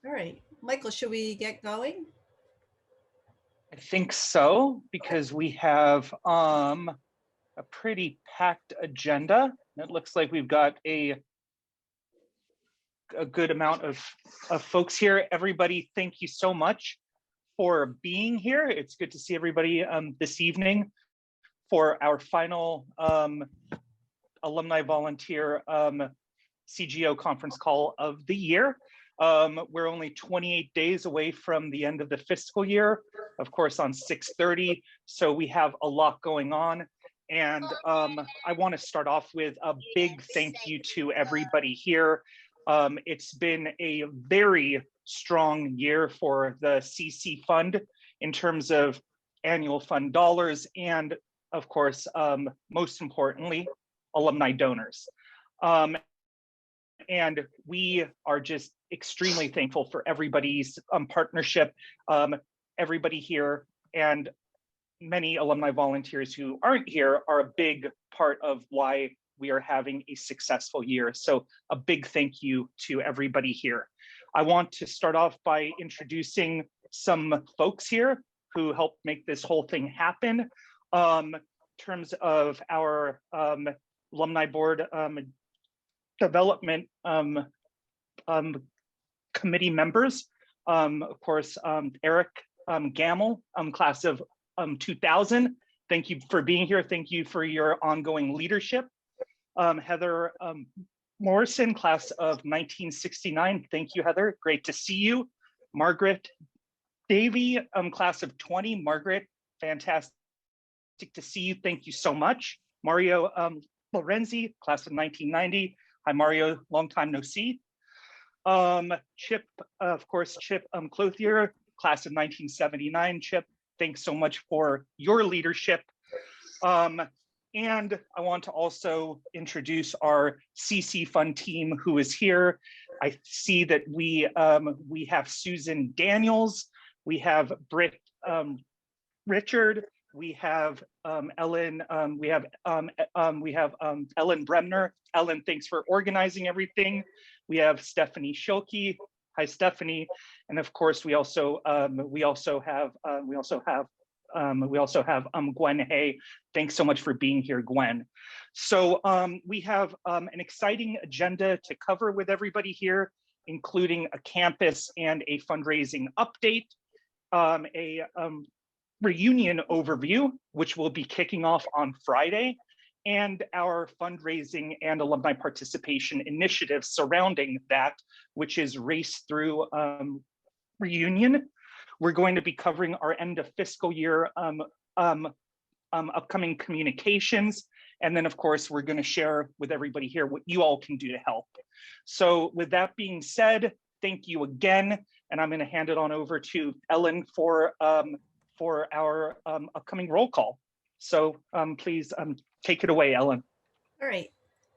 All right, Michael, should we get going? I think so, because we have a pretty packed agenda. It looks like we've got a good amount of folks here. Everybody, thank you so much for being here. It's good to see everybody this evening for our final alumni volunteer CGO conference call of the year. We're only 28 days away from the end of the fiscal year, of course, on 6/30. So we have a lot going on. And I want to start off with a big thank you to everybody here. It's been a very strong year for the CC Fund in terms of annual fund dollars and, of course, most importantly, alumni donors. And we are just extremely thankful for everybody's partnership, everybody here, and many alumni volunteers who aren't here are a big part of why we are having a successful year. So a big thank you to everybody here. I want to start off by introducing some folks here who helped make this whole thing happen. In terms of our alumni board development committee members, of course, Eric Gamble, class of 2000. Thank you for being here. Thank you for your ongoing leadership. Heather Morrison, class of 1969. Thank you, Heather. Great to see you. Margaret Davey, class of 20. Margaret, fantastic to see you. Thank you so much. Mario Lorenzi, class of 1990. Hi, Mario. Long time no see. Chip, of course, Chip Clothier, class of 1979. Chip, thanks so much for your leadership. And I want to also introduce our CC Fund team who is here. I see that we have Susan Daniels, we have Britt Richard, we have Ellen, we have Ellen Bremner. Ellen, thanks for organizing everything. We have Stephanie Schilke. Hi, Stephanie. And of course, we also have Gwen Hay. Thanks so much for being here, Gwen. So we have an exciting agenda to cover with everybody here, including a campus and a fundraising update, a reunion overview, which will be kicking off on Friday, and our fundraising and alumni participation initiatives surrounding that, which is Race Through Reunion. We're going to be covering our end of fiscal year upcoming communications. And then of course, we're going to share with everybody here what you all can do to help. So with that being said, thank you again. And I'm going to hand it on over to Ellen for our upcoming roll call. So please take it away, Ellen. All right.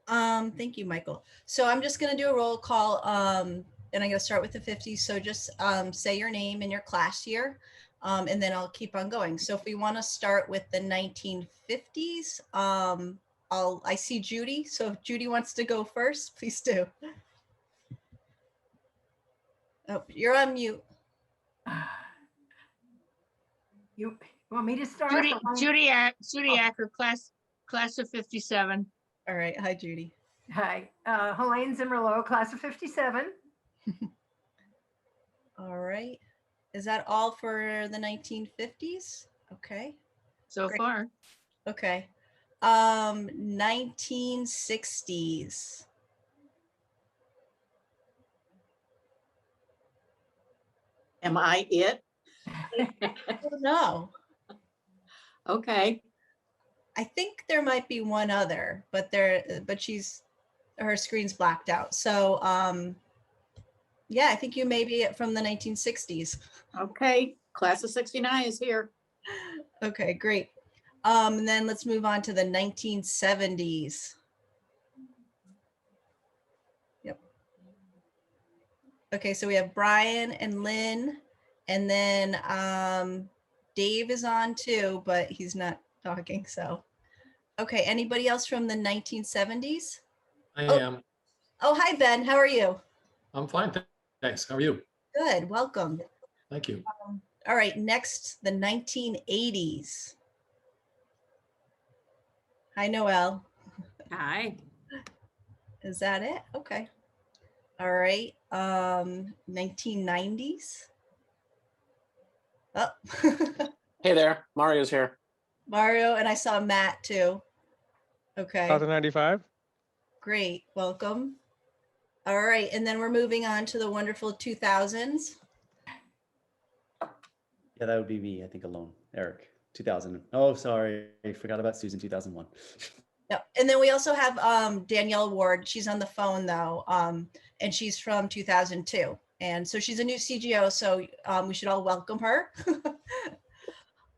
Thank you, Michael. So I'm just going to do a roll call. And I'm going to start with the 50s. So just say your name and your class year, and then I'll keep on going. So if we want to start with the 1950s, I see Judy. So if Judy wants to go first, please do. Oh, you're on mute. You want me to start? Judy Acker, class of 57. All right. Hi, Judy. Hi. Helene Zimmerloh, class of 57. All right. Is that all for the 1950s? Okay. So Great. far. Okay. 1960s. Am I it? Oh, no. Okay. I think there might be one other, but her screen's blacked out. So yeah, I think you may be from the 1960s. Okay. Class of 69 is here. Okay, great. And then let's move on to the 1970s. Yep. Okay, so we have Brian and Lynn, and then Dave is on too, but he's not talking, so. Okay, anybody else from the 1970s? I am. Oh, hi, Ben, how are you? I'm fine, thanks. How are you? Good, welcome. Thank you. All right, next, the 1980s. Hi, Noelle. Hi. Is that it? Okay. All right, 1990s. Oh, Hey there, Mario's here. Mario, and I saw Matt too. Okay, 1995. great, welcome. All right, and then we're moving on to the wonderful 2000s. Yeah, that would be me, I think, alone. Eric, 2000. Oh, sorry, I forgot about Susan, 2001. Yep. And then we also have Danielle Ward. She's on the phone though, and she's from 2002. And so she's a new CGO, so we should all welcome her.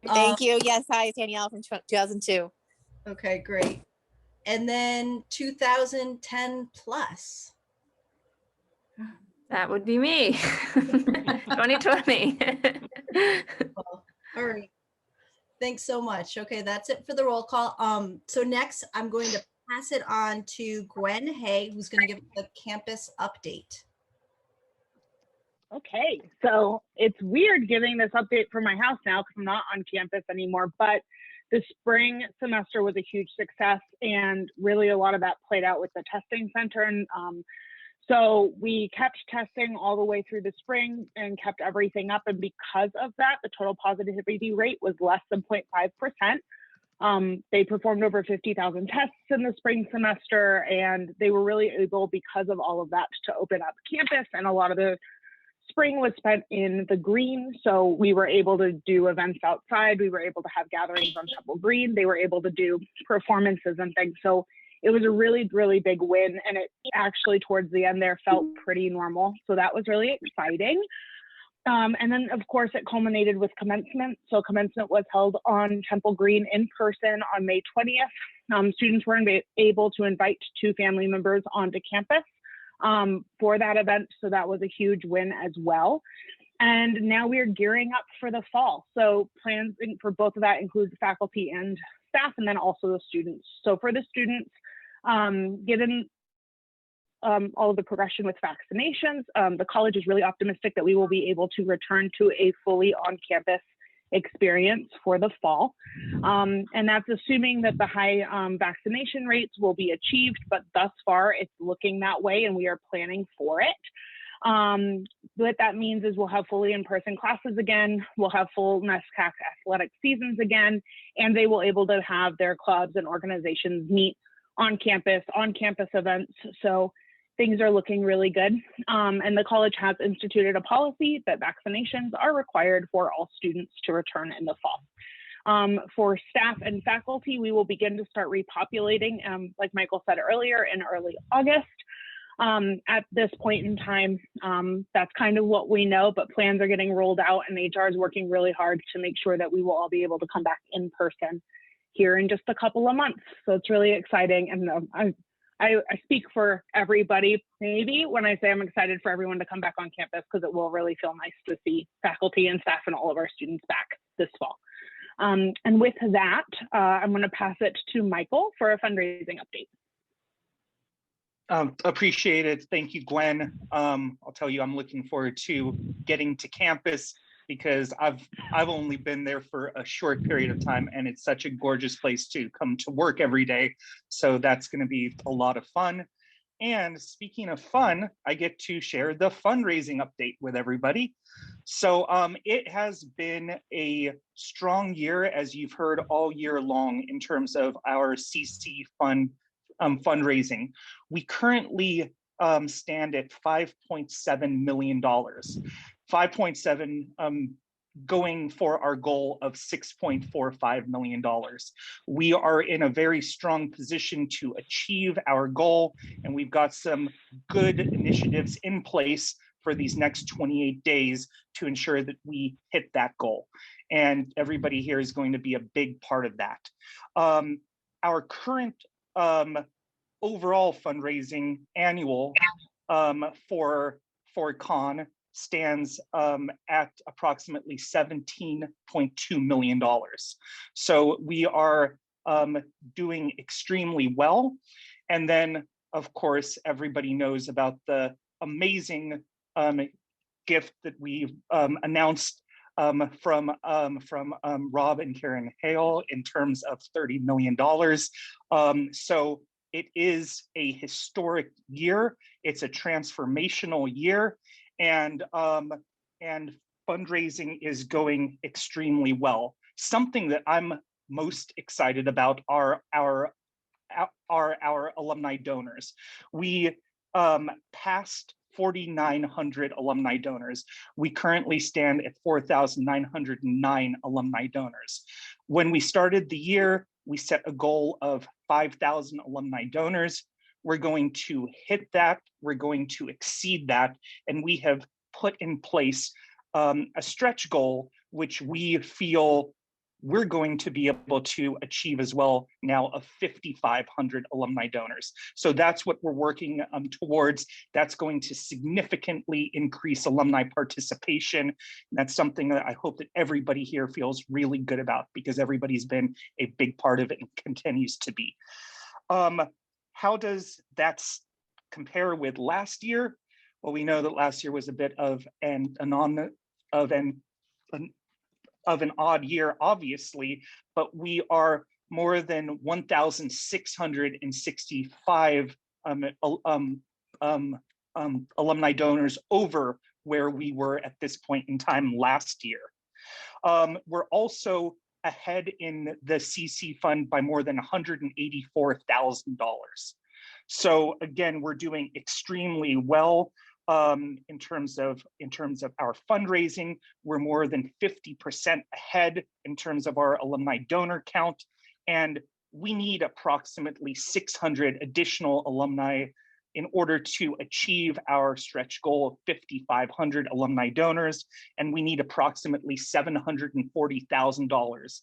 Thank you. Yes, hi, Danielle from 2002. Okay, great. And then 2010 plus. That would be me. 2020. Well, all right. Thanks so much. Okay, that's it for the roll call. So next, I'm going to pass it on to Gwen Hay, who's going to give the campus update. Okay, so it's weird giving this update from my house now because I'm not on campus anymore, but the spring semester was a huge success, and really a lot of that played out with the testing center. And so we kept testing all the way through the spring and kept everything up. And because of that, the total positivity rate was less than 0.5%. They performed over 50,000 tests in the spring semester, and they were really able, because of all of that, to open up campus. And a lot of the spring was spent in the green. So we were able to do events outside. We were able to have gatherings on Temple Green. They were able to do performances and things. So it was a really, really big win. And it actually, towards the end there, felt pretty normal. So that was really exciting. And then, of course, it culminated with commencement. So commencement was held on Temple Green in person on May 20th. Students were able to invite 2 family members onto campus for that event. So that was a huge win as well. And now we're gearing up for the fall. So plans for both of that include faculty and staff, and then also the students. So for the students, given all of the progression with vaccinations, the college is really optimistic that we will be able to return to a fully on-campus experience for the fall. And that's assuming that the high vaccination rates will be achieved, but thus far it's looking that way, and we are planning for it. What that means is we'll have fully in-person classes again, we'll have full NESCAC athletic seasons again, and they will able to have their clubs and organizations meet on campus events. So things are looking really good. And the college has instituted a policy that vaccinations are required for all students to return in the fall. For staff and faculty, we will begin to start repopulating, like Michael said earlier, in early August. At this point in time, that's kind of what we know, but plans are getting rolled out, and HR is working really hard to make sure that we will all be able to come back in person here in just a couple of months. So it's really exciting. And I speak for everybody, maybe, when I say I'm excited for everyone to come back on campus, because it will really feel nice to see faculty and staff and all of our students back this fall. And with that, I'm going to pass it to Michael for a fundraising update. Appreciate it. Thank you, Gwen. I'll tell you, I'm looking forward to getting to campus, because I've only been there for a short period of time, and it's such a gorgeous place to come to work every day. So that's going to be a lot of fun. And speaking of fun, I get to share the fundraising update with everybody. So it has been a strong year, as you've heard all year long, in terms of our CC fund fundraising. We currently stand at $5.7 million. 5.7 going for our goal of $6.45 million. We are in a very strong position to achieve our goal, and we've got some good initiatives in place for these next 28 days to ensure that we hit that goal. And everybody here is going to be a big part of that. Our current overall fundraising annual for Con stands at approximately $17.2 million. So we are doing extremely well. And then, of course, everybody knows about the amazing gift that we announced from Rob and Karen Hale in terms of $30 million. So it is a historic year. It's a transformational year, and fundraising is going extremely well. Something that I'm most excited about are our alumni donors. We passed 4,900 alumni donors. We currently stand at 4,909 alumni donors. When we started the year, we set a goal of 5,000 alumni donors. We're going to hit that, we're going to exceed that, and we have put in place a stretch goal, which we feel we're going to be able to achieve as well now, of 5,500 alumni donors. So that's what we're working towards. That's going to significantly increase alumni participation. That's something that I hope that everybody here feels really good about, because everybody's been a big part of it and continues to be. How does that compare with last year? Well, we know that last year was a bit of an odd year, obviously, but we are more than 1,665 alumni donors over where we were at this point in time last year. We're also ahead in the CC fund by more than $184,000. So again, we're doing extremely well. In terms of our fundraising, we're more than 50% ahead in terms of our alumni donor count, and we need approximately 600 additional alumni in order to achieve our stretch goal of 5,500 alumni donors, and we need approximately $740,000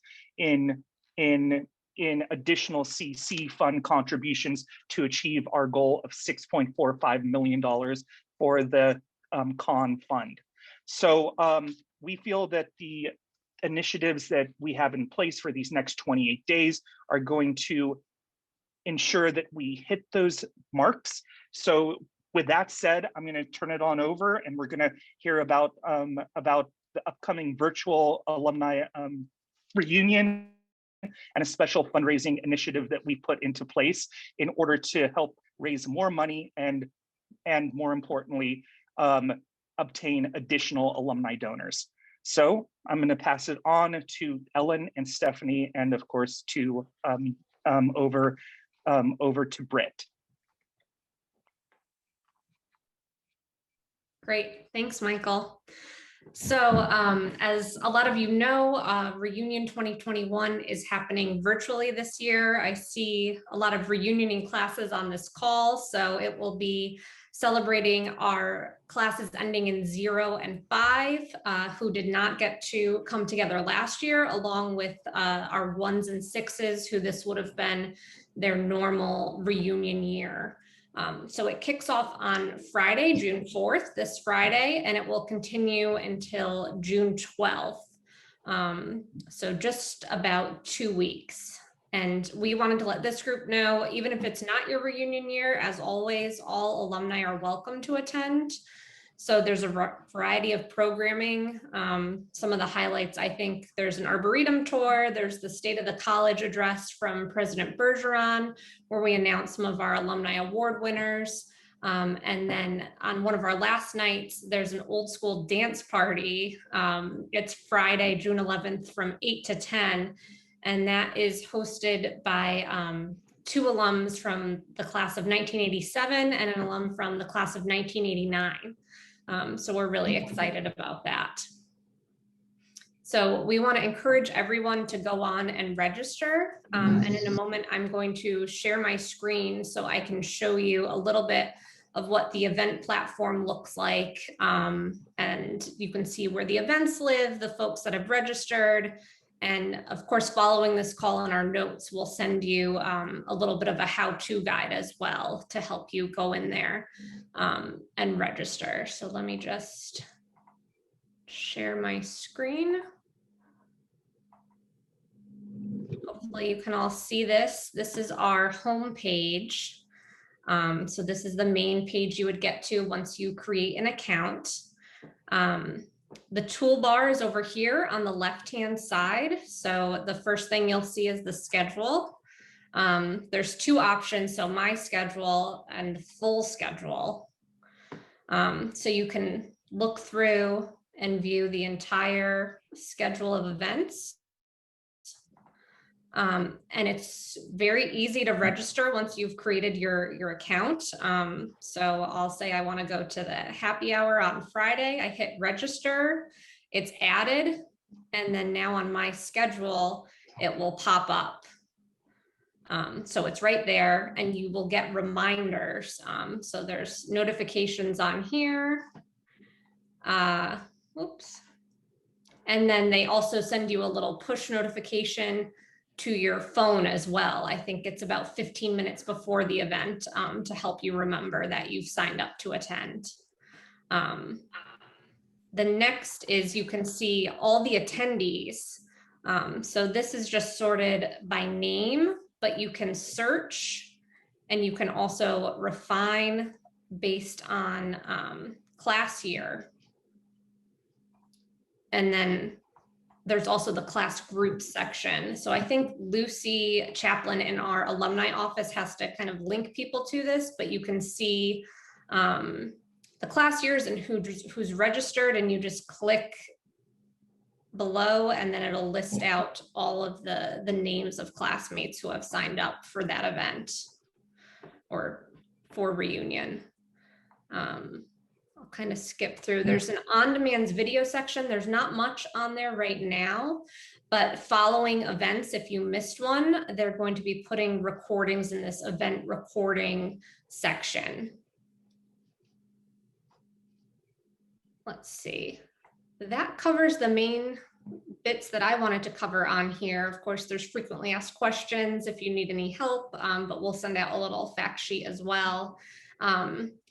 in additional CC fund contributions to achieve our goal of $6.45 million for the Con Fund. So we feel that the initiatives that we have in place for these next 28 days are going to ensure that we hit those marks. So with that said, I'm going to turn it on over, and we're going to hear about the upcoming virtual alumni reunion and a special fundraising initiative that we put into place in order to help raise more money and more importantly, obtain additional alumni donors. So I'm going to pass it on to Ellen and Stephanie, and of course to over to Britt. Great, thanks, Michael. So as a lot of you know, Reunion 2021 is happening virtually this year. I see a lot of reunioning classes on this call, so it will be celebrating our classes ending in 0 and 5, who did not get to come together last year, along with our 1s and 6s, who this would have been their normal reunion year. So it kicks off on Friday, June 4th, this Friday, and it will continue until June 12th. So just about 2 weeks. And we wanted to let this group know, even if it's not your reunion year, as always, all alumni are welcome to attend. So there's a variety of programming. Some of the highlights, I think there's an Arboretum tour, there's the State of the College address from President Bergeron, where we announce some of our alumni award winners. And then on one of our last nights, there's an old school dance party. It's Friday, June 11th from 8 to 10. And that is hosted by 2 alums from the class of 1987 and an alum from the class of 1989. So we're really excited about that. So we want to encourage everyone to go on and register. And in a moment, I'm going to share my screen so I can show you a little bit of what the event platform looks like. And you can see where the events live, the folks that have registered. And of course, following this call in our notes, we'll send you a little bit of a how-to guide as well to help you go in there and register. So let me just share my screen. Hopefully you can all see this. This is our home page. So this is the main page you would get to once you create an account. The toolbar is over here on the left-hand side. So the first thing you'll see is the schedule. There's two options, so my schedule and full schedule. So you can look through and view the entire schedule of events. And it's very easy to register once you've created your account. So I'll say I want to go to the happy hour on Friday. I hit register, it's added, and then now on my schedule, it will pop up. So it's right there and you will get reminders. So there's notifications on here. Oops. And then they also send you a little push notification to your phone as well. I think it's about 15 minutes before the event to help you remember that you've signed up to attend. The next is you can see all the attendees. So this is just sorted by name, but you can search and you can also refine based on class year. And then there's also the class group section. So I think Lucy Chaplin in our alumni office has to kind of link people to this, but you can see the class years and who's registered, and you just click below and then it'll list out all of the names of classmates who have signed up for that event or for reunion. I'll kind of skip through. There's an on-demand video section. There's not much on there right now, but following events, if you missed one, they're going to be putting recordings in this event recording section. Let's see. That covers the main bits that I wanted to cover on here. Of course, there's frequently asked questions if you need any help, but we'll send out a little fact sheet as well.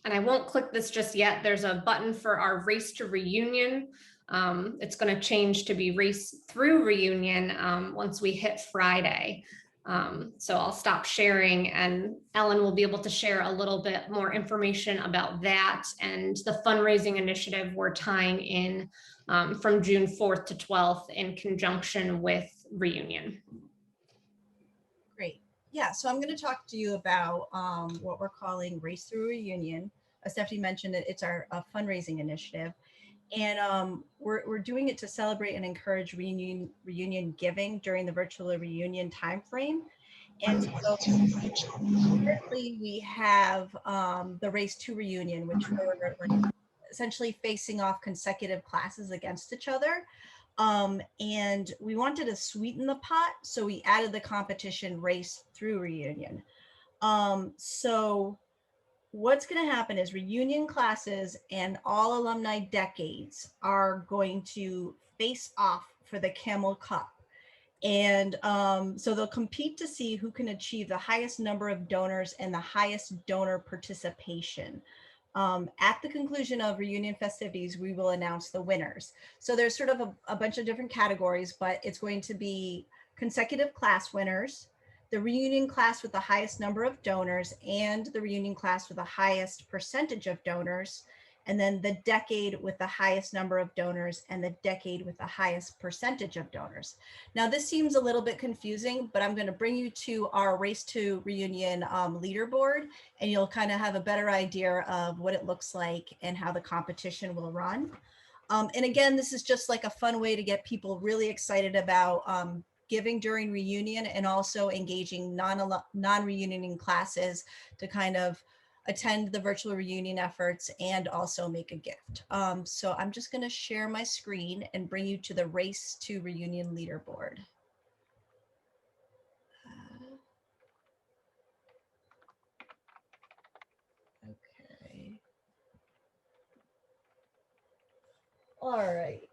And I won't click this just yet. There's a button for our Race to Reunion. It's going to change to be Race Through Reunion once we hit Friday. So I'll stop sharing and Ellen will be able to share a little bit more information about that and the fundraising initiative we're tying in from June 4th to 12th in conjunction with Reunion. Great. Yeah, so I'm going to talk to you about what we're calling Race Through Reunion. As Stephanie mentioned, it's our fundraising initiative. And we're doing it to celebrate and encourage reunion giving during the virtual reunion timeframe. And so currently we have the Race to Reunion, which we're essentially facing off consecutive classes against each other. And we wanted to sweeten the pot, so we added the competition Race Through Reunion. So what's going to happen is reunion classes and all alumni decades are going to face off for the Camel Cup. And so they'll compete to see who can achieve the highest number of donors and the highest donor participation. At the conclusion of reunion festivities, we will announce the winners. So there's sort of a bunch of different categories, but it's going to be consecutive class winners, the reunion class with the highest number of donors, and the reunion class with the highest percentage of donors, and then the decade with the highest number of donors and the decade with the highest percentage of donors. Now, this seems a little bit confusing, but I'm going to bring you to our Race to Reunion leaderboard, and you'll kind of have a better idea of what it looks like and how the competition will run. And again, this is just like a fun way to get people really excited about giving during reunion and also engaging non-reunioning classes to kind of attend the virtual reunion efforts and also make a gift. So I'm just going to share my screen and bring you to the Race to Reunion leaderboard. Okay. All right.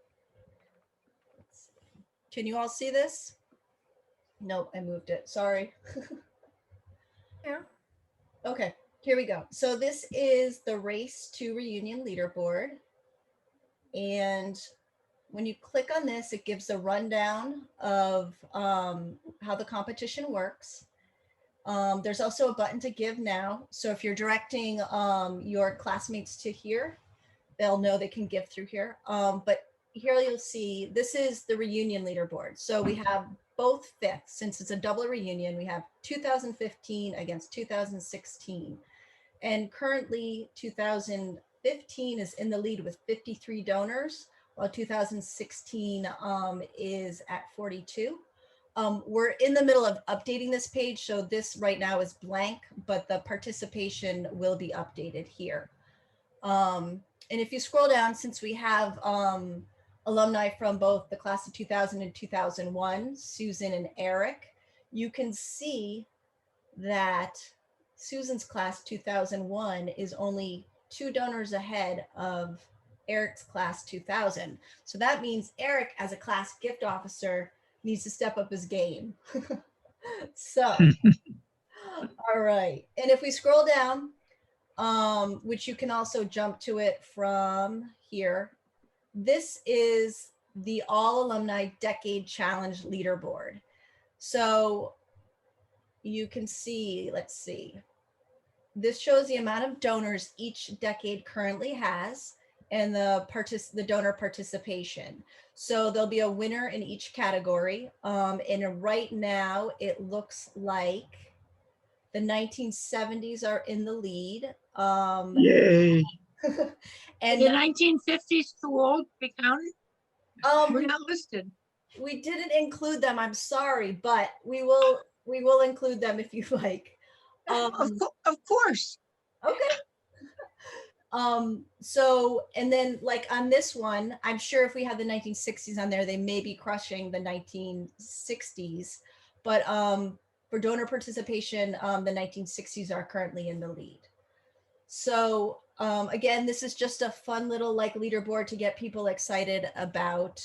Let's see. Can you all see this? Nope, I moved it. Sorry. Yeah. Okay. Here we go. So this is the Race to Reunion leaderboard. And when you click on this, it gives a rundown of how the competition works. There's also a button to give now. So if you're directing your classmates to here, they'll know they can give through here. But here you'll see, this is the reunion leaderboard. So we have both fifths, since it's a double reunion, we have 2015 against 2016. And currently 2015 is in the lead with 53 donors, while 2016 is at 42. We're in the middle of updating this page, so this right now is blank, but the participation will be updated here. And if you scroll down, since we have alumni from both the class of 2000 and 2001, Susan and Eric, you can see that Susan's class 2001 is only 2 donors ahead of Eric's class 2000. So that means Eric, as a class gift officer, needs to step up his game. So, all right. And if we scroll down, which you can also jump to it from here, this is the All Alumni Decade Challenge leaderboard. So you can see, let's see, this shows the amount of donors each decade currently has and the donor participation. So there'll be a winner in each category. And right now it looks like the 1970s are in the lead. Yay. And The 1950s too old to be counted? We're not listed. We didn't include them, I'm sorry, but we will include them if you like. Of course. Okay. So, and then like on this one, I'm sure if we had the 1960s on there, they may be crushing the 1960s, but for donor participation, the 1960s are currently in the lead. So again, this is just a fun little like leaderboard to get people excited about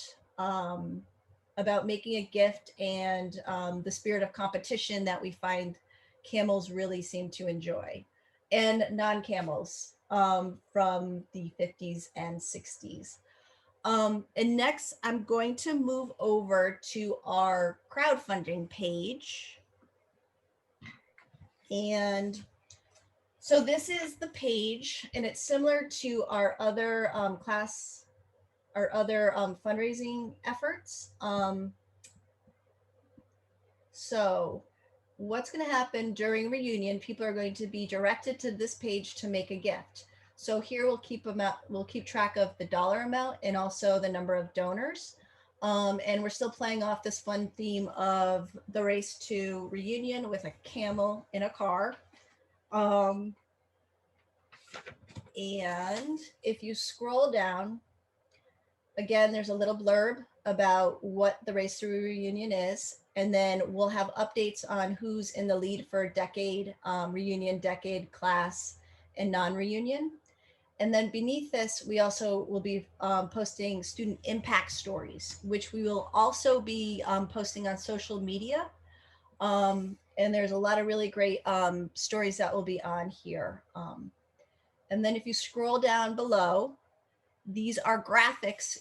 making a gift and the spirit of competition that we find camels really seem to enjoy, and non-camels from the 50s and 60s. And next, I'm going to move over to our crowdfunding page. And so this is the page, and it's similar to our other fundraising efforts. So what's going to happen during reunion, people are going to be directed to this page to make a gift. So here we'll keep track of the dollar amount and also the number of donors. And we're still playing off this fun theme of the race to reunion with a camel in a car. And if you scroll down, again, there's a little blurb about what the race to reunion is. And then we'll have updates on who's in the lead for decade, reunion, decade, class, and non-reunion. And then beneath this, we also will be posting student impact stories, which we will also be posting on social media. And there's a lot of really great stories that will be on here. And then if you scroll down below, these are graphics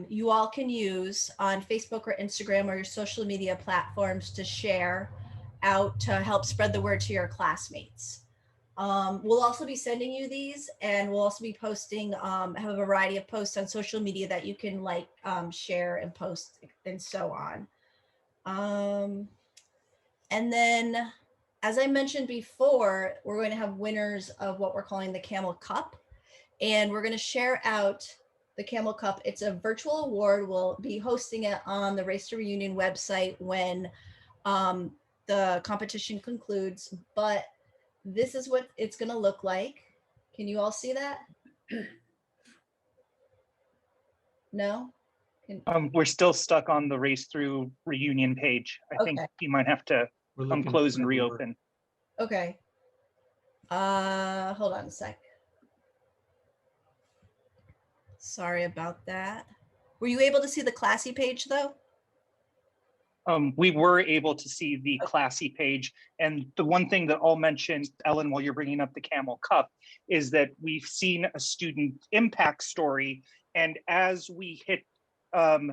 you all can use on Facebook or Instagram or your social media platforms to share out to help spread the word to your classmates. We'll also be sending you these, and we'll also be posting, have a variety of posts on social media that you can like, share and post and so on. And then, as I mentioned before, we're going to have winners of what we're calling the Camel Cup. And we're going to share out the Camel Cup. It's a virtual award. We'll be hosting it on the Race to Reunion website when the competition concludes. But this is what it's going to look like. Can you all see that? No? We're still stuck on the race through reunion page. I think you might have to close and reopen. Okay. Hold on a sec. Sorry about that. Were you able to see the classy page though? We were able to see the classy page. And the one thing that I'll mention, Ellen, while you're bringing up the Camel Cup, is that we've seen a student impact story. And as we hit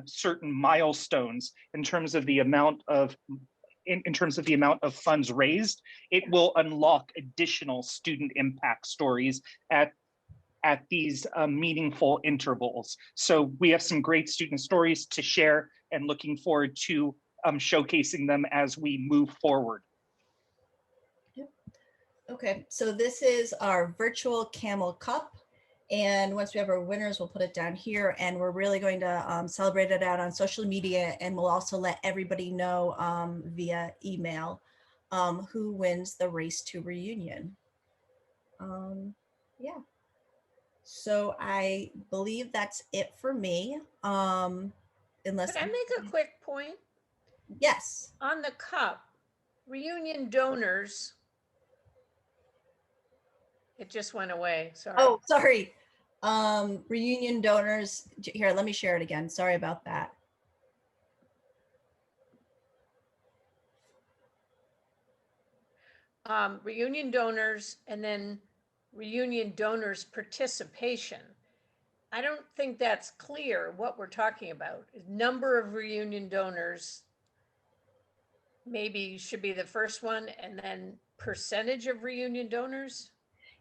certain milestones in terms of the amount of funds raised, it will unlock additional student impact stories at at these meaningful intervals. So we have some great student stories to share and looking forward to showcasing them as we move forward. Okay, so this is our virtual Camel Cup. And once we have our winners, we'll put it down here, and we're really going to celebrate it out on social media, and we'll also let everybody know via email who wins the Race to Reunion. Yeah. So I believe that's it for me. Unless Could I make a quick point? Yes. On the cup, reunion donors. It just went away, sorry. Oh, sorry. Reunion donors. Here, let me share it again. Sorry about that. Reunion donors and then reunion donors participation. I don't think that's clear what we're talking about. Number of reunion donors maybe should be the first one, and then percentage of reunion donors.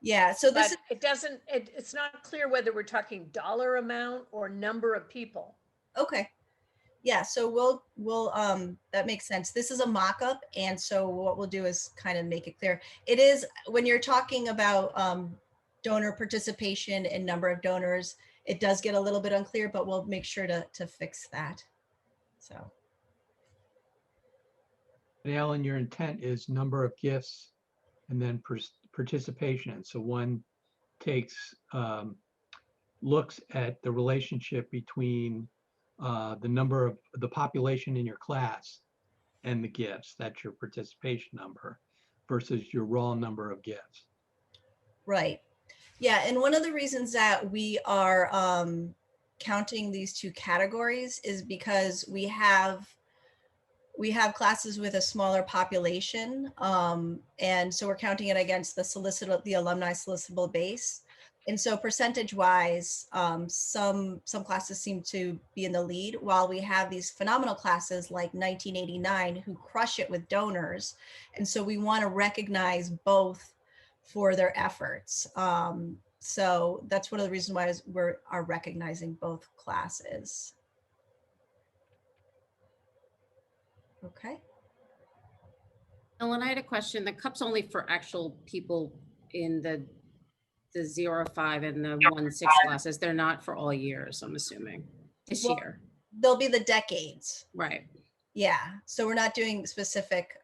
Yeah, so this But it doesn't, it's not clear whether we're talking dollar amount or number of people. Okay. Yeah, so we'll that makes sense. This is a mock-up, and so what we'll do is kind of make it clear. It is, when you're talking about donor participation and number of donors, it does get a little bit unclear, but we'll make sure to fix that. So. And Alan, your intent is number of gifts and then participation. So one takes, looks at the relationship between the number of the population in your class and the gifts. That's your participation number versus your raw number of gifts. Right. Yeah, and one of the reasons that we are counting these two categories is because we have classes with a smaller population, and so we're counting it against the alumni solicitable base. And so percentage wise, some classes seem to be in the lead, while we have these phenomenal classes like 1989 who crush it with donors. And so we want to recognize both for their efforts. So that's one of the reasons why we are recognizing both classes. Okay. Ellen, I had a question. The cup's only for actual people in the 0-5 and the 1-6 classes. They're not for all years, I'm assuming, this year. They'll be the decades. Right. Yeah. So we're not doing specific,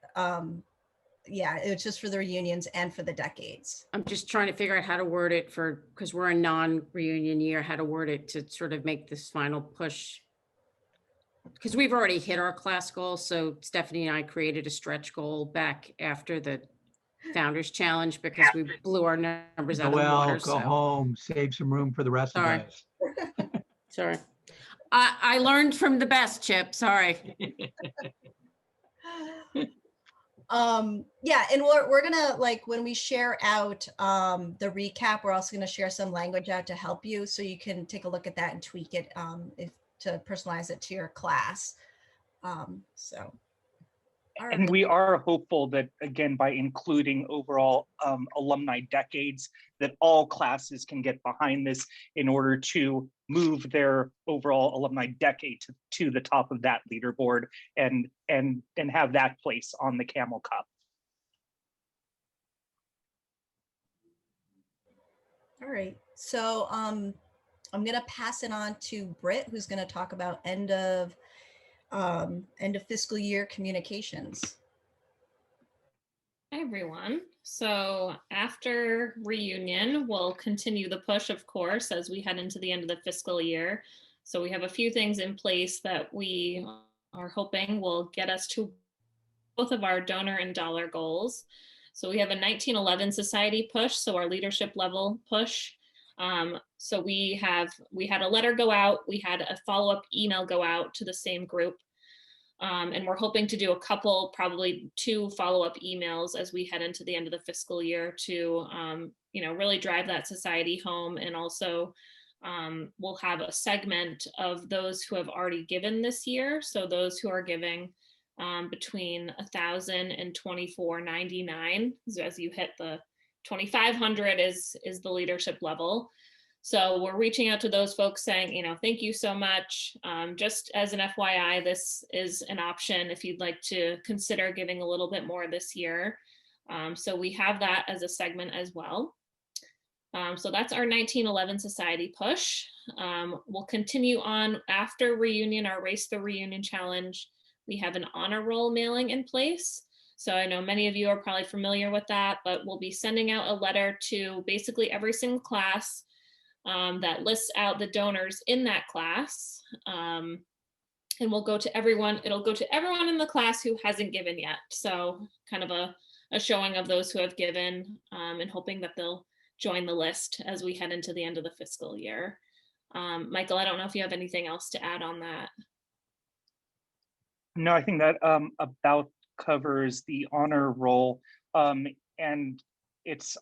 yeah, it's just for the reunions and for the decades. I'm just trying to figure out how to word it because we're a non-reunion year, how to word it to sort of make this final push. Because we've already hit our class goal. So Stephanie and I created a stretch goal back after the Founders Challenge because we blew our numbers out of the water. Go home, save some room for the rest of us. Sorry. I learned from the best, Chip. Sorry. Yeah, and we're gonna, like, when we share out the recap, we're also gonna share some language out to help you, so you can take a look at that and tweak it to personalize it to your class. So. All right. And we are hopeful that, again, by including overall alumni decades, that all classes can get behind this in order to move their overall alumni decade to the top of that leaderboard and have that place on the Camel Cup. All right. So I'm going to pass it on to Britt, who's going to talk about end of fiscal year communications. Hi, everyone. So after reunion, we'll continue the push, of course, as we head into the end of the fiscal year. So we have a few things in place that we are hoping will get us to both of our donor and dollar goals. So we have a 1911 Society push, so our leadership level push. So we had a letter go out, we had a follow-up email go out to the same group. And we're hoping to do a couple, probably 2 follow-up emails as we head into the end of the fiscal year to, really drive that society home. And also we'll have a segment of those who have already given this year. So those who are giving between $1,000 and $24.99. So as you hit the 2,500 is the leadership level. So we're reaching out to those folks saying, thank you so much. Just as an FYI, this is an option if you'd like to consider giving a little bit more this year. So we have that as a segment as well. So that's our 1911 Society push. We'll continue on after reunion, our Race the Reunion Challenge. We have an honor roll mailing in place. So I know many of you are probably familiar with that, but we'll be sending out a letter to basically every single class that lists out the donors in that class. And we'll go to everyone, it'll go to everyone in the class who hasn't given yet. So kind of a showing of those who have given and hoping that they'll join the list as we head into the end of the fiscal year. Michael, I don't know if you have anything else to add on that. No, I think that about covers the honor roll, and it's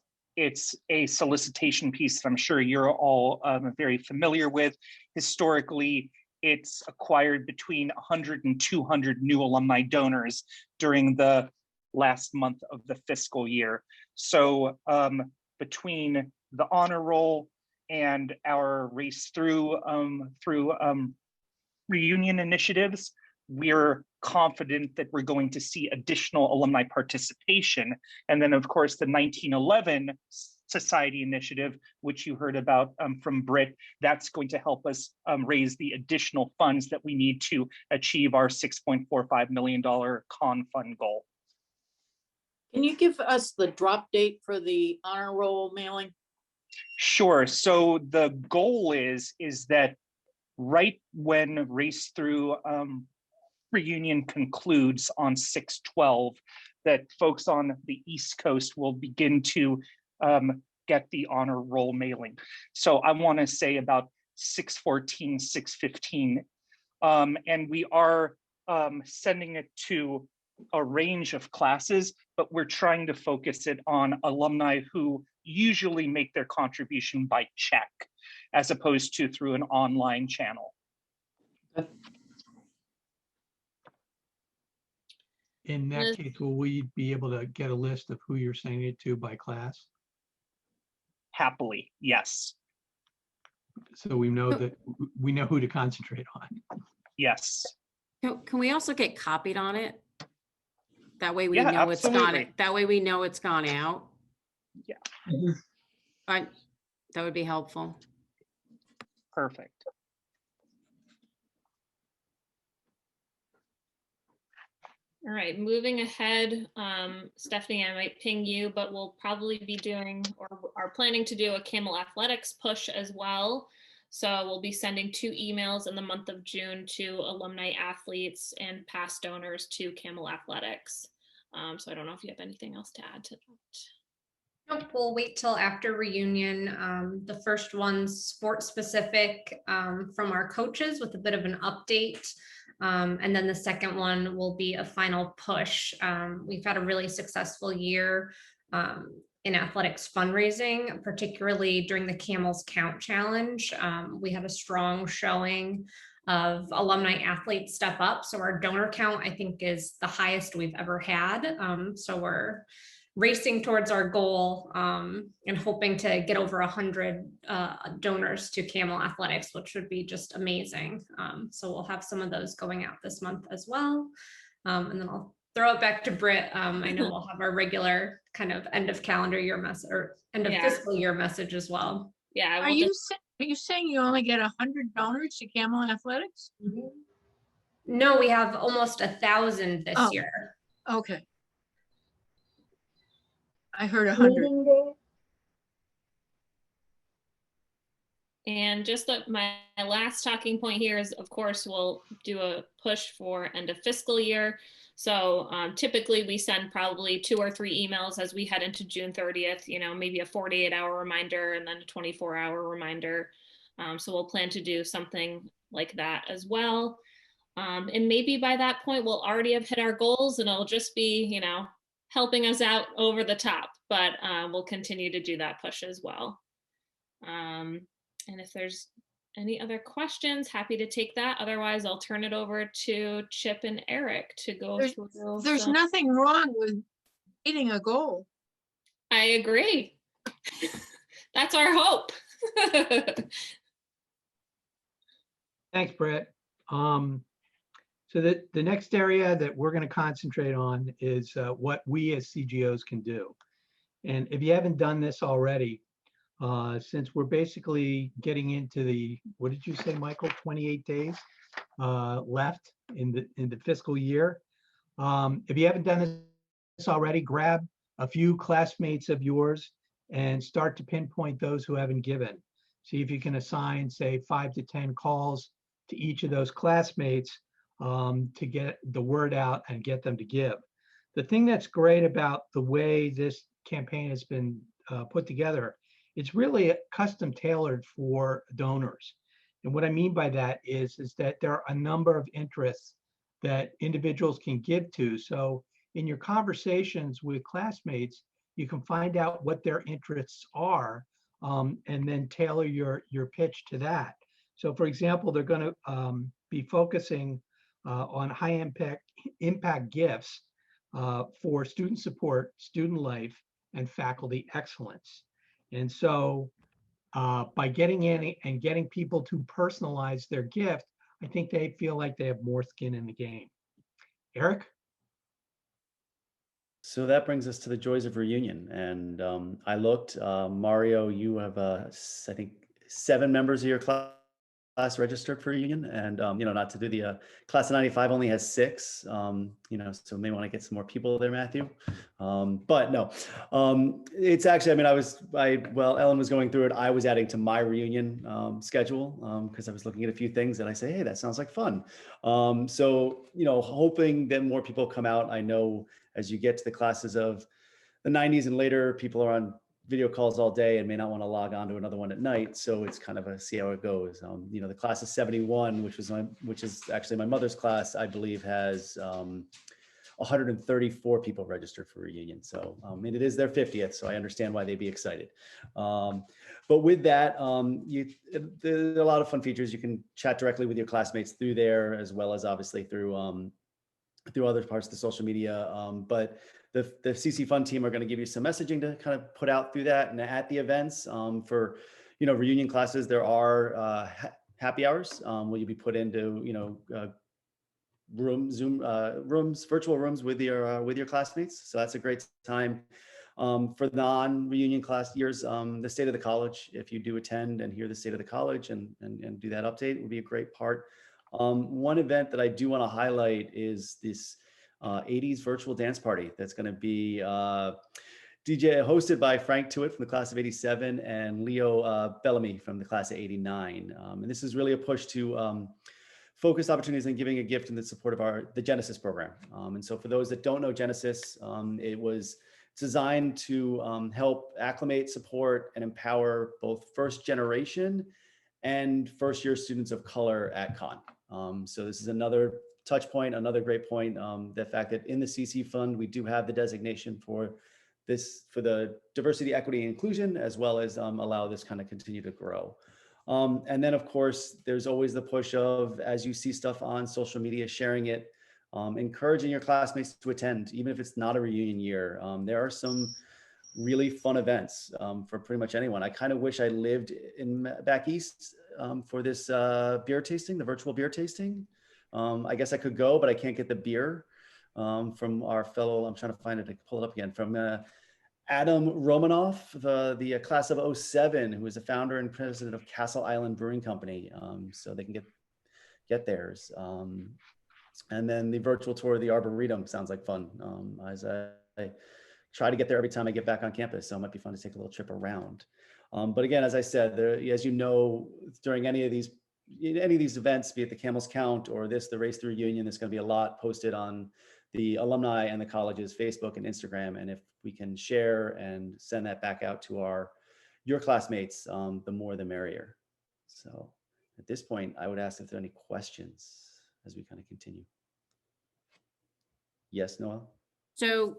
a solicitation piece that I'm sure you're all very familiar with. Historically, it's acquired between 100 and 200 new alumni donors during the last month of the fiscal year. So between the honor roll and our race through reunion initiatives, we're confident that we're going to see additional alumni participation. And then of course, the 1911 Society Initiative, which you heard about from Britt, that's going to help us raise the additional funds that we need to achieve our $6.45 million con fund goal. Can you give us the drop date for the honor roll mailing? Sure. So the goal is that right when Race Through Reunion concludes on 6/12, that folks on the East Coast will begin to get the honor roll mailing. So I want to say about 6/14, 6/15, and we are sending it to a range of classes, but we're trying to focus it on alumni who usually make their contribution by check, as opposed to through an online channel. In that case, will we be able to get a list of who you're sending it to by class? Happily, yes. So we know that we know who to concentrate on. Yes. Can we also get copied on it? That way we Yeah, know absolutely. it's gone. That way we know it's gone out. Yeah. That would be helpful. Perfect. All right, moving ahead, Stephanie, I might ping you, but we'll probably be doing or are planning to do a Camel Athletics push as well. So we'll be sending 2 emails in the month of June to alumni athletes and past donors to Camel Athletics. So I don't know if you have anything else to add to that. Nope, we'll wait till after reunion. The first one's sports specific from our coaches with a bit of an update. And then the second one will be a final push. We've had a really successful year in athletics fundraising, particularly during the Camels Count Challenge. We had a strong showing of alumni athletes step up. So our donor count, I think, is the highest we've ever had. So we're racing towards our goal and hoping to get over 100 donors to Camel Athletics, which would be just amazing. So we'll have some of those going out this month as well. And then I'll throw it back to Britt. I know we'll have our regular kind of end of calendar year message or end of fiscal year message as well. Yeah. Are you saying you only get 100 donors to Camel Athletics? Mm-hmm. No, we have almost 1,000 this year. Okay. I heard 100. And just my last talking point here is, of course, we'll do a push for end of fiscal year. So typically we send probably 2 or 3 emails as we head into June 30th, maybe a 48-hour reminder and then a 24-hour reminder. So we'll plan to do something like that as well. And maybe by that point, we'll already have hit our goals and it'll just be, helping us out over the top, but we'll continue to do that push as well. And if there's any other questions, happy to take that. Otherwise, I'll turn it over to Chip and Eric to go through. There's nothing wrong with hitting a goal. I agree. That's our hope. Thanks, Brett. So the next area that we're going to concentrate on is what we as CGOs can do. And if you haven't done this already, since we're basically getting into the, what did you say, Michael, 28 days left in the fiscal year. If you haven't done this already, grab a few classmates of yours and start to pinpoint those who haven't given. See if you can assign, say, 5 to 10 calls to each of those classmates to get the word out and get them to give. The thing that's great about the way this campaign has been put together, it's really custom tailored for donors. And what I mean by that is that there are a number of interests that individuals can give to. So in your conversations with classmates, you can find out what their interests are and then tailor your pitch to that. So for example, they're going to be focusing on high impact gifts for student support, student life, and faculty excellence. And so by getting in and getting people to personalize their gift, I think they feel like they have more skin in the game. Eric? So that brings us to the joys of reunion. And I looked, Mario, you have, I think, 7 members of your class registered for reunion. And, not to do the class of 95 only has 6, so may want to get some more people there, Matthew. But no, it's actually, while Ellen was going through it, I was adding to my reunion schedule because I was looking at a few things that I say, hey, that sounds like fun. So, hoping that more people come out. I know as you get to the classes of the 90s and later, people are on video calls all day and may not want to log on to another one at night. So it's kind of a see how it goes. The class of 71, which is actually my mother's class, I believe has 134 people registered for reunion. So it is their 50th, so I understand why they'd be excited. But with that, there are a lot of fun features. You can chat directly with your classmates through there, as well as obviously through other parts of the social media. But the CC Fun team are going to give you some messaging to kind of put out through that. And at the events for, reunion classes, there are happy hours where you'll be put into, virtual rooms with your classmates. So that's a great time. For non-reunion class years, the state of the college, if you do attend and hear the state of the college and do that update, would be a great part. One event that I do want to highlight is this 80s virtual dance party that's going to be hosted by Frank Tewitt from the class of 87 and Leo Bellamy from the class of 89. And this is really a push to focus opportunities on giving a gift in the support of the Genesis program. And so for those that don't know Genesis, it was designed to help acclimate, support, and empower both first generation and first year students of color at Con. So this is another touch point, another great point, the fact that in the CC Fund, we do have the designation for the diversity, equity, and inclusion, as well as allow this kind of continue to grow. And then of course, there's always the push of, as you see stuff on social media, sharing it, encouraging your classmates to attend, even if it's not a reunion year. There are some really fun events for pretty much anyone. I kind of wish I lived back east for this beer tasting, the virtual beer tasting. I guess I could go, but I can't get the beer from our fellow, I'm trying to find it, to pull it up again, from Adam Romanoff, the class of 07, who is the founder and president of Castle Island Brewing Company. So they can get theirs. And then the virtual tour of the Arboretum sounds like fun. As I try to get there every time I get back on campus, so it might be fun to take a little trip around. But again, as I said, as you know, during any of these events, be it the Camel's Count or the Race Through Reunion, there's going to be a lot posted on the alumni and the college's Facebook and Instagram. And if we can share and send that back out to your classmates, the more the merrier. So at this point, I would ask if there are any questions as we kind of continue. Yes, Noel? So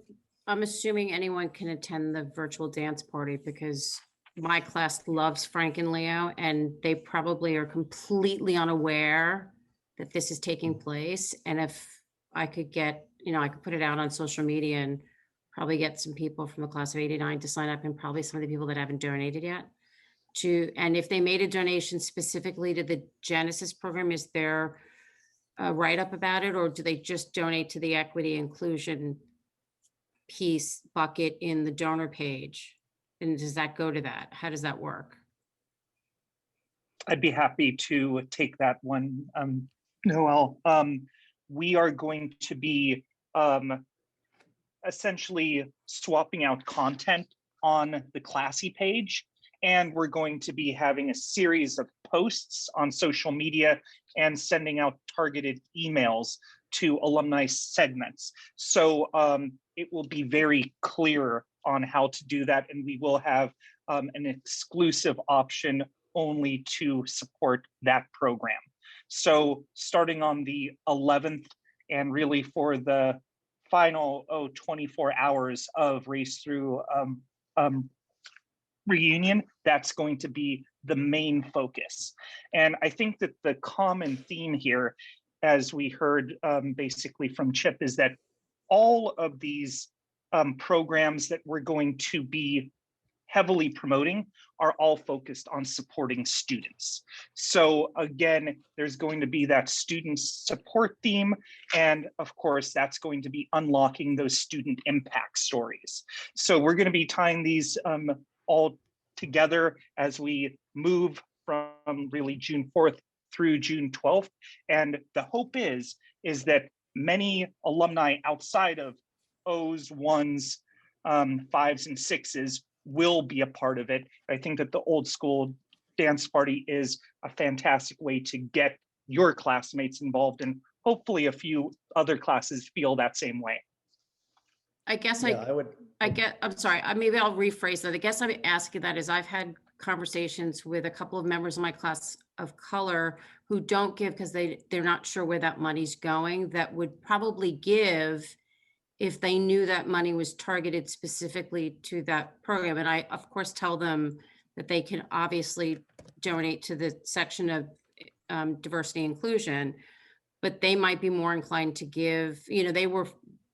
I'm assuming anyone can attend the virtual dance party because my class loves Frank and Leo, and they probably are completely unaware that this is taking place. And if I could get, I could put it out on social media and probably get some people from the class of 89 to sign up, and probably some of the people that haven't donated yet. and if they made a donation specifically to the Genesis program, is there a write-up about it, or do they just donate to the equity inclusion piece bucket in the donor page? And does that go to that? How does that work? I'd be happy to take that one, Noel. We are going to be essentially swapping out content on the Classy page, and we're going to be having a series of posts on social media and sending out targeted emails to alumni segments. So it will be very clear on how to do that, and we will have an exclusive option only to support that program. So starting on the 11th and really for the final 24 hours of Race Through Reunion, that's going to be the main focus. And I think that the common theme here, as we heard basically from Chip, is that all of these programs that we're going to be heavily promoting are all focused on supporting students. So again, there's going to be that student support theme. And of course, that's going to be unlocking those student impact stories. So we're going to be tying these all together as we move from really June 4th through June 12th. And the hope is that many alumni outside of O's, ones, fives, and sixes will be a part of it. I think that the old school dance party is a fantastic way to get your classmates involved, and hopefully a few other classes feel that same way. I guess Yeah, I'm sorry, maybe I'll rephrase that. I guess I'm asking that is I've had conversations with a couple of members of my class of color who don't give because they're not sure where that money's going, that would probably give if they knew that money was targeted specifically to that program. And I, of course, tell them that they can obviously donate to the section of diversity inclusion, but they might be more inclined to give, they were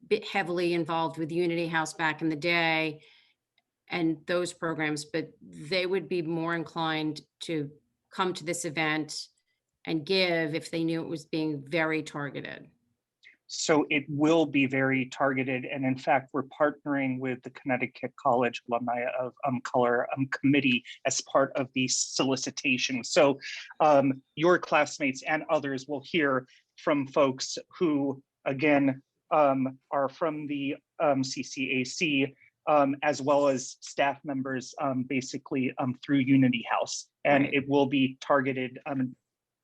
bit heavily involved with Unity House back in the day and those programs, but they would be more inclined to come to this event and give if they knew it was being very targeted. So it will be very targeted. And in fact, we're partnering with the Connecticut College Alumni of Color Committee as part of the solicitation. So your classmates and others will hear from folks who, again, are from the CCAC, as well as staff members, basically through Unity House. And Right. it will be targeted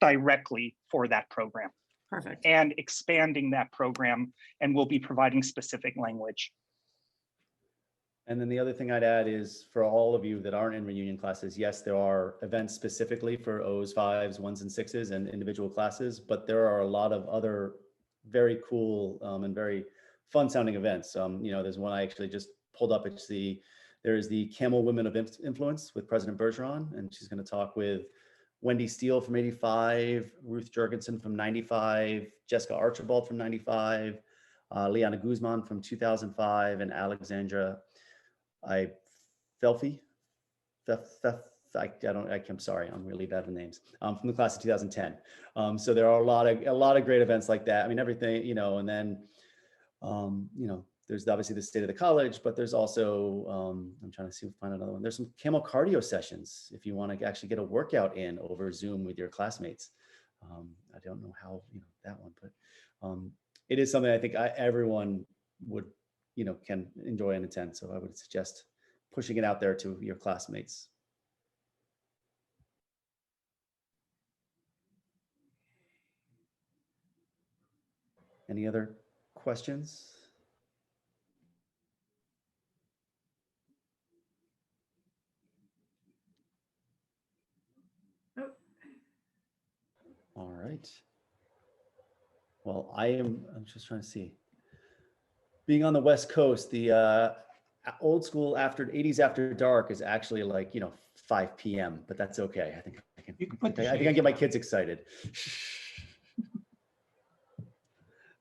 directly for that program. Perfect. And expanding that program, and we'll be providing specific language. And then the other thing I'd add is for all of you that aren't in reunion classes, yes, there are events specifically for O's, fives, ones, and sixes and individual classes, but there are a lot of other very cool and very fun sounding events. There's one I actually just pulled up. There's the Camel Women of Influence with President Bergeron, and she's going to talk with Wendy Steele from 85, Ruth Jurgensen from 95, Jessica Archibald from 95, Liana Guzman from 2005, and Alexandra I'm sorry, I'm really bad with names, from the class of 2010. So there are a lot of great events like that. I mean, everything, and then, there's obviously the state of the college, but there's also, I'm trying to find another one. There's some camel cardio sessions if you want to actually get a workout in over Zoom with your classmates. I don't know how, that one, but it is something I think everyone would, can enjoy and attend. So I would suggest pushing it out there to your classmates. Any other questions? All right. Well, I'm just trying to see. Being on the West Coast, the old school 80s after dark is actually like, 5 p.m., but that's okay. I think I can get my kids excited.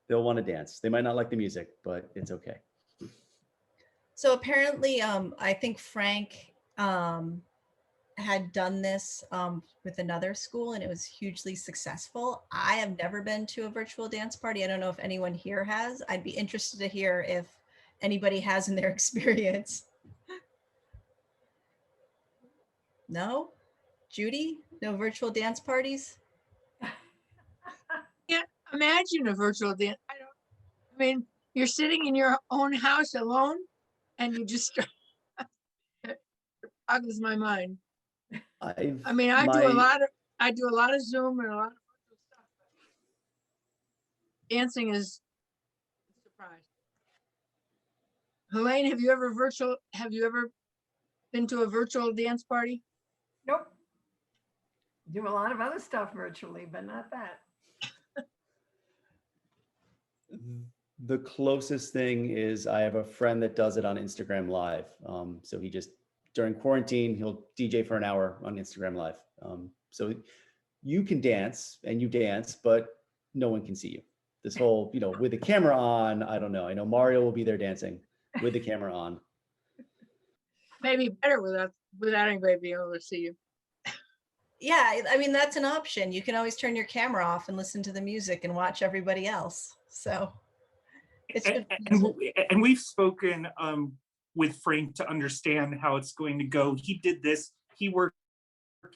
They'll want to dance. They might not like the music, but it's okay. So apparently, I think Frank had done this with another school and it was hugely successful. I have never been to a virtual dance party. I don't know if anyone here has. I'd be interested to hear if anybody has in their experience. No? Judy? No virtual dance parties? Can't imagine a virtual dance. I mean, you're sitting in your own house alone and you just start. It boggles my mind. I mean, I do a lot of Zoom and a lot of virtual stuff. But dancing is a surprise. Helene, have you ever been to a virtual dance party? Nope. Do a lot of other stuff virtually, but not that. The closest thing is I have a friend that does it on Instagram Live. So he just, during quarantine, he'll DJ for an hour on Instagram Live. So you can dance and you dance, but no one can see you. This whole, with the camera on, I don't know. I know Mario will be there dancing with the camera on. Maybe better without anybody being able to see you. Yeah, I mean, that's an option. You can always turn your camera off and listen to the music and watch everybody else. So it's and we've spoken with Frank to understand how it's going to go. He did this. He worked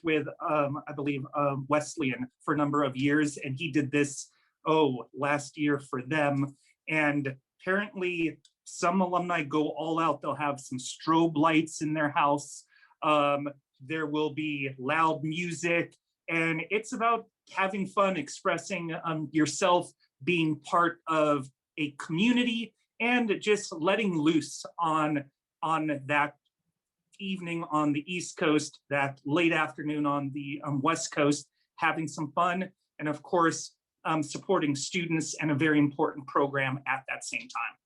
with, I believe, Wesleyan for a number of years, and he did this, last year for them. And apparently some alumni go all out. They'll have some strobe lights in their house. There will be loud music, and it's about having fun, expressing yourself, being part of a community, and just letting loose on that evening on the East Coast, that late afternoon on the West Coast, having some fun, and of course, supporting students and a very important program at that same time.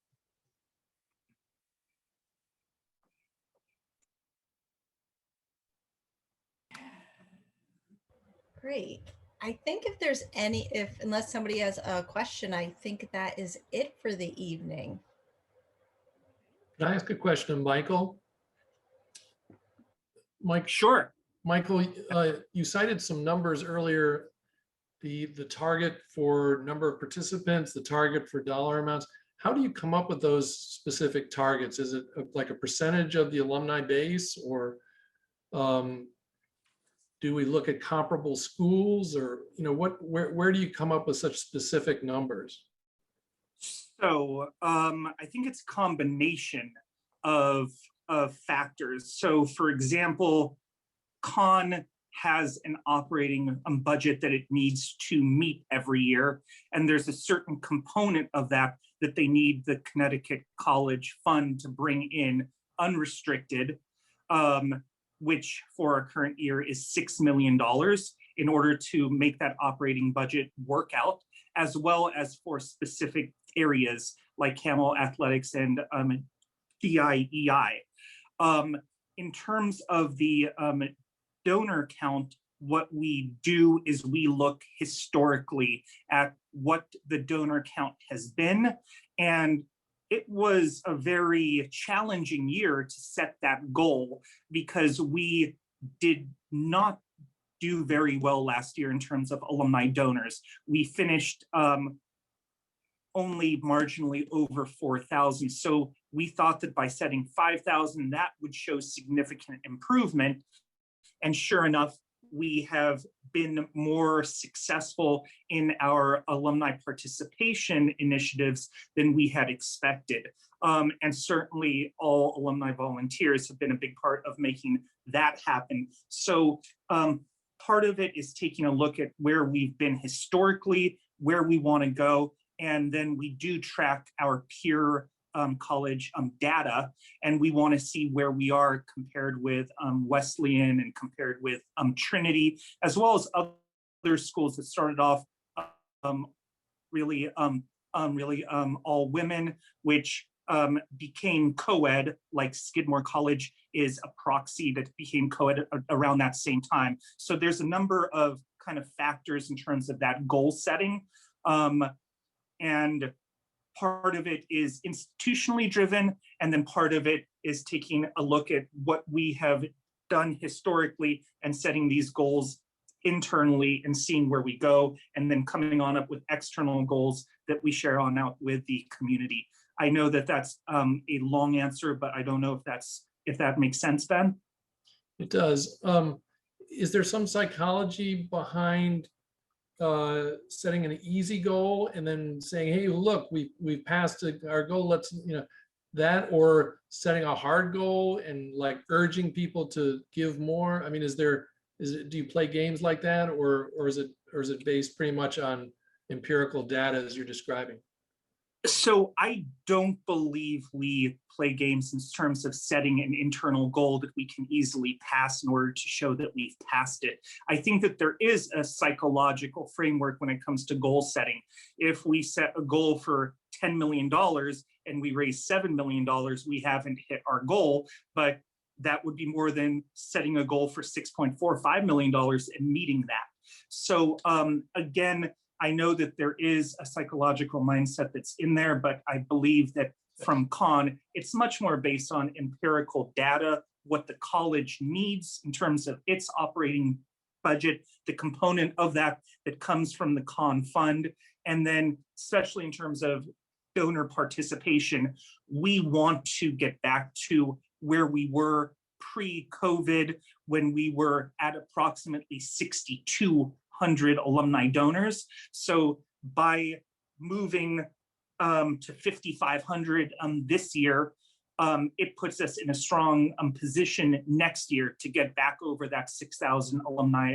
great. I think if there's unless somebody has a question, I think that is it for the evening. Can I ask a question of Michael? Mike, sure. Michael, you cited some numbers earlier, the target for number of participants, the target for dollar amounts. How do you come up with those specific targets? Is it like a percentage of the alumni base, or do we look at comparable schools, or where do you come up with such specific numbers? So I think it's a combination of factors. So for example, Con has an operating budget that it needs to meet every year. And there's a certain component of that they need the Connecticut College Fund to bring in unrestricted, which for our current year is $6 million in order to make that operating budget work out, as well as for specific areas like Camel Athletics and DIEI. In terms of the donor count, what we do is we look historically at what the donor count has been, and it was a very challenging year to set that goal because we did not do very well last year in terms of alumni donors. We finished only marginally over 4,000. So we thought that by setting 5,000, that would show significant improvement. And sure enough, we have been more successful in our alumni participation initiatives than we had expected. And certainly all alumni volunteers have been a big part of making that happen. So part of it is taking a look at where we've been historically, where we want to go, and then we do track our peer college data, and we want to see where we are compared with Wesleyan and compared with Trinity, as well as other schools that started off really all women, which became co-ed, like Skidmore College is a proxy that became co-ed around that same time. So there's a number of kind of factors in terms of that goal setting. And part of it is institutionally driven, and then part of it is taking a look at what we have done historically and setting these goals internally and seeing where we go, and then coming on up with external goals that we share on out with the community. I know that that's a long answer, but I don't know if that makes sense, Ben. It does. Is there some psychology behind setting an easy goal and then saying, hey, look, we've passed our goal, let's, that, or setting a hard goal and like urging people to give more? I mean, do you play games like that, or is it based pretty much on empirical data as you're describing? So I don't believe we play games in terms of setting an internal goal that we can easily pass in order to show that we've passed it. I think that there is a psychological framework when it comes to goal setting. If we set a goal for $10 million and we raise $7 million, we haven't hit our goal, but that would be more than setting a goal for $6.45 million and meeting that. So again, I know that there is a psychological mindset that's in there, but I believe that from Con, it's much more based on empirical data, what the college needs in terms of its operating budget, the component of that comes from the Con fund, and then especially in terms of donor participation, we want to get back to where we were pre-COVID, when we were at approximately 6,200 alumni donors. So by moving to 5,500 this year, it puts us in a strong position next year to get back over that 6,000 alumni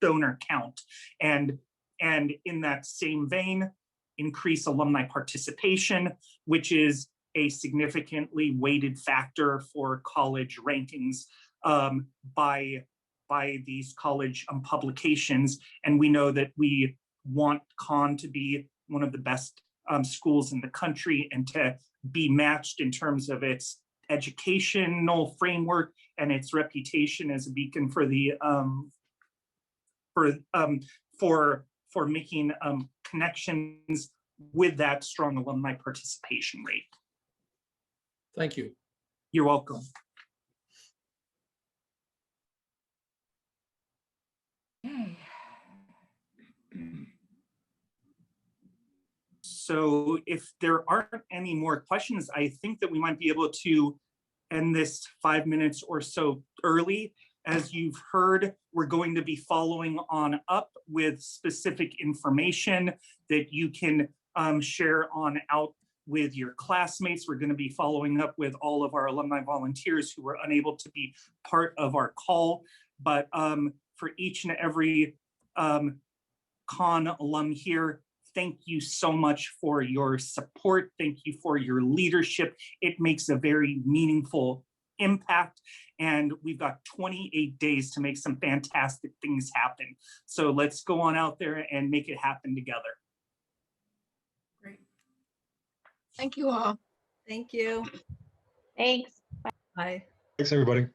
donor count. And in that same vein, increase alumni participation, which is a significantly weighted factor for college rankings by these college publications. And we know that we want Con to be one of the best schools in the country and to be matched in terms of its educational framework and its reputation as a beacon for the for making connections with that strong alumni participation rate. Thank you. You're welcome. Okay. So if there aren't any more questions, I think that we might be able to end this 5 minutes or so early. As you've heard, we're going to be following on up with specific information that you can share on out with your classmates. We're going to be following up with all of our alumni volunteers who were unable to be part of our call. But for each and every Con alum here, thank you so much for your support. Thank you for your leadership. It makes a very meaningful impact. And we've got 28 days to make some fantastic things happen. So let's go on out there and make it happen together. Great. Thank you all. Thank you. Thanks. Bye. Thanks, everybody.